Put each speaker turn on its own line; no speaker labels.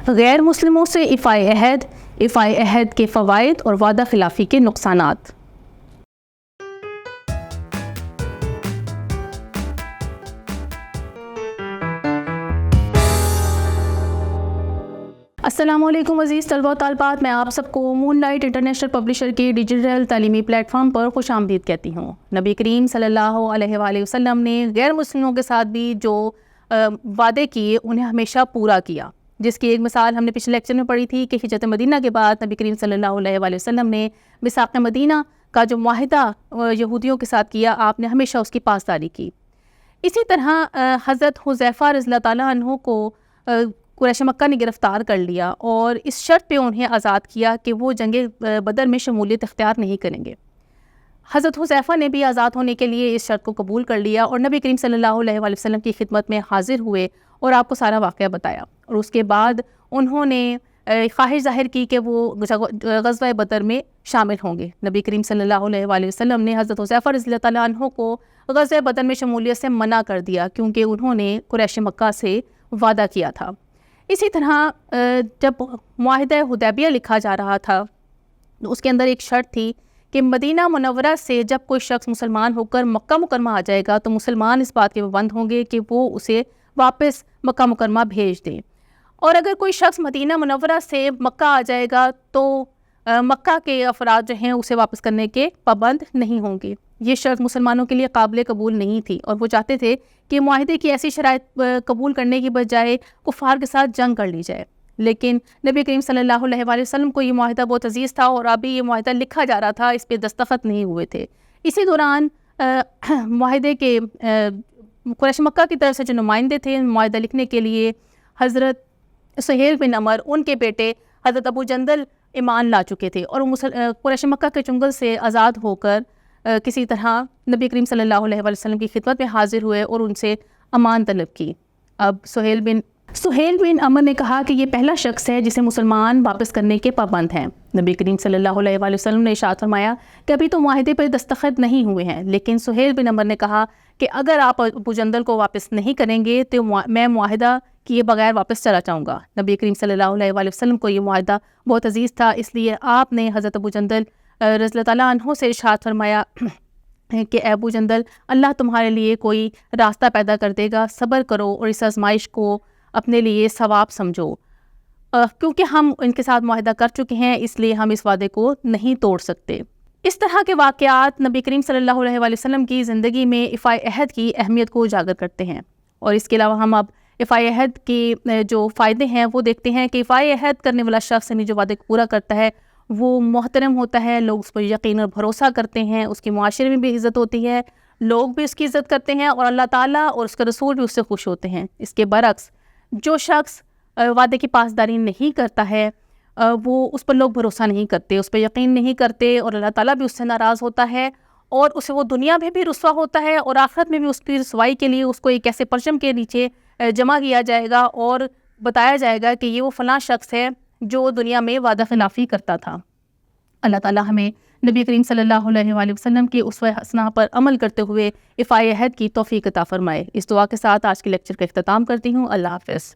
غیر مسلموں سے افائے عہد کے فوائد اور وعدہ خلافی کے نقصانات۔ السلام علیکم عزیز طلبہ و طالبات، میں آپ سب کو مون لائٹ انٹرنیشنل پبلشر کے ڈیجیٹل تعلیمی پلیٹ فارم پر خوش آمدید کہتی ہوں۔ نبی کریم صلی اللہ علیہ وآلہ وسلم نے غیر مسلموں کے ساتھ بھی جو وعدے کیے انہیں ہمیشہ پورا کیا، جس کی ایک مثال ہم نے پچھلے لیکچر میں پڑھی تھی کہ ہجرت مدینہ کے بعد نبی کریم صلی اللہ علیہ وآلہ وسلم نے میثاق مدینہ کا جو معاہدہ یہودیوں کے ساتھ کیا، آپ نے ہمیشہ اس کی پاسداری کی۔ اسی طرح حضرت حذیفہ رضی اللہ تعالیٰ عنہ کو قریش مکہ نے گرفتار کر لیا اور اس شرط پہ انہیں آزاد کیا کہ وہ جنگ بدر میں شمولیت اختیار نہیں کریں گے۔ حضرت حذیفہ نے بھی آزاد ہونے کے لیے اس شرط کو قبول کر لیا اور نبی کریم صلی اللہ علیہ وآلہ وسلم کی خدمت میں حاضر ہوئے اور آپ کو سارا واقعہ بتایا، اور اس کے بعد انہوں نے خواہش ظاہر کی کہ وہ غزوہ بدر میں شامل ہوں گے۔ نبی کریم صلی اللہ علیہ وآلہ وسلم نے حضرت حذیفہ رضی اللہ تعالیٰ عنہ کو غزوہ بدر میں شمولیت سے منع کر دیا، کیونکہ انہوں نے قریش مکہ سے وعدہ کیا تھا۔ اسی طرح جب معاہدہ حدیبیہ لکھا جا رہا تھا، اس کے اندر ایک شرط تھی کہ مدینہ منورہ سے جب کوئی شخص مسلمان ہو کر مکہ مکرمہ آ جائے گا تو مسلمان اس بات کے پابند ہوں گے کہ وہ اسے واپس مکہ مکرمہ بھیج دیں، اور اگر کوئی شخص مدینہ منورہ سے مکہ آ جائے گا تو مکہ کے افراد جو ہیں اسے واپس کرنے کے پابند نہیں ہوں گے۔ یہ شرط مسلمانوں کے لیے قابل قبول نہیں تھی، اور وہ چاہتے تھے کہ معاہدے کی ایسی شرائط قبول کرنے کی بجائے کفار کے ساتھ جنگ کر لی جائے، لیکن نبی کریم صلی اللہ علیہ وآلہ وسلم کو یہ معاہدہ بہت عزیز تھا، اور ابھی یہ معاہدہ لکھا جا رہا تھا، اس پہ دستخط نہیں ہوئے تھے۔ اسی دوران معاہدے کے قریش مکہ کی طرف سے جو نمائندے تھے معاہدہ لکھنے کے لیے، حضرت سہیل بن عمر، ان کے بیٹے حضرت ابو جندل ایمان لا چکے تھے، اور قریش مکہ کے چنگل سے آزاد ہو کر کسی طرح نبی کریم صلی اللہ علیہ وآلہ وسلم کی خدمت میں حاضر ہوئے اور ان سے امان طلب کی۔ اب سہیل بن عمر نے کہا کہ یہ پہلا شخص ہے جسے مسلمان واپس کرنے کے پابند ہیں۔ نبی کریم صلی اللہ علیہ وآلہ وسلم نے ارشاد فرمایا کہ ابھی تو معاہدے پر دستخط نہیں ہوئے ہیں، لیکن سہیل بن عمر نے کہا کہ اگر آپ ابو جندل کو واپس نہیں کریں گے تو میں معاہدہ کیے بغیر واپس چلا جاؤں گا۔ نبی کریم صلی اللہ علیہ وآلہ وسلم کو یہ معاہدہ بہت عزیز تھا، اس لیے آپ نے حضرت ابو جندل رضی اللہ تعالیٰ عنہ سے ارشاد فرمایا کہ اے ابو جندل، اللہ تمہارے لیے کوئی راستہ پیدا کر دے گا، صبر کرو اور اس آزمائش کو اپنے لیے ثواب سمجھو، کیونکہ ہم ان کے ساتھ معاہدہ کر چکے ہیں، اس لیے ہم اس وعدے کو نہیں توڑ سکتے۔ اس طرح کے واقعات نبی کریم صلی اللہ علیہ وآلہ وسلم کی زندگی میں افائے عہد کی اہمیت کو اجاگر کرتے ہیں، اور اس کے علاوہ ہم اب افائے عہد کے جو فائدے ہیں وہ دیکھتے ہیں کہ افائے عہد کرنے والا شخص جو وعدے کو پورا کرتا ہے وہ محترم ہوتا ہے، لوگ اس پر یقین اور بھروسہ کرتے ہیں، اس کی معاشرے میں بھی عزت ہوتی ہے، لوگ بھی اس کی عزت کرتے ہیں، اور اللہ تعالیٰ اور اس کا رسول بھی اس سے خوش ہوتے ہیں۔ اس کے برعکس جو شخص وعدے کی پاسداری نہیں کرتا ہے، وہ اس پر لوگ بھروسہ نہیں کرتے، اس پر یقین نہیں کرتے، اور اللہ تعالیٰ بھی اس سے ناراض ہوتا ہے، اور اسے وہ دنیا میں بھی رسوا ہوتا ہے، اور آخرت میں بھی اس کی رسوائی کے لیے اس کو ایک ایسے پرچم کے نیچے جمع کیا جائے گا اور بتایا جائے گا کہ یہ وہ فلاں شخص ہے جو دنیا میں وعدہ خلافی کرتا تھا۔ اللہ تعالیٰ ہمیں نبی کریم صلی اللہ علیہ وآلہ وسلم کی اسوہ حسنہ پر عمل کرتے ہوئے افائے عہد کی توفیق عطا فرمائے۔ اس دعا کے ساتھ آج کے لیکچر کا اختتام کرتی ہوں۔ اللہ حافظ۔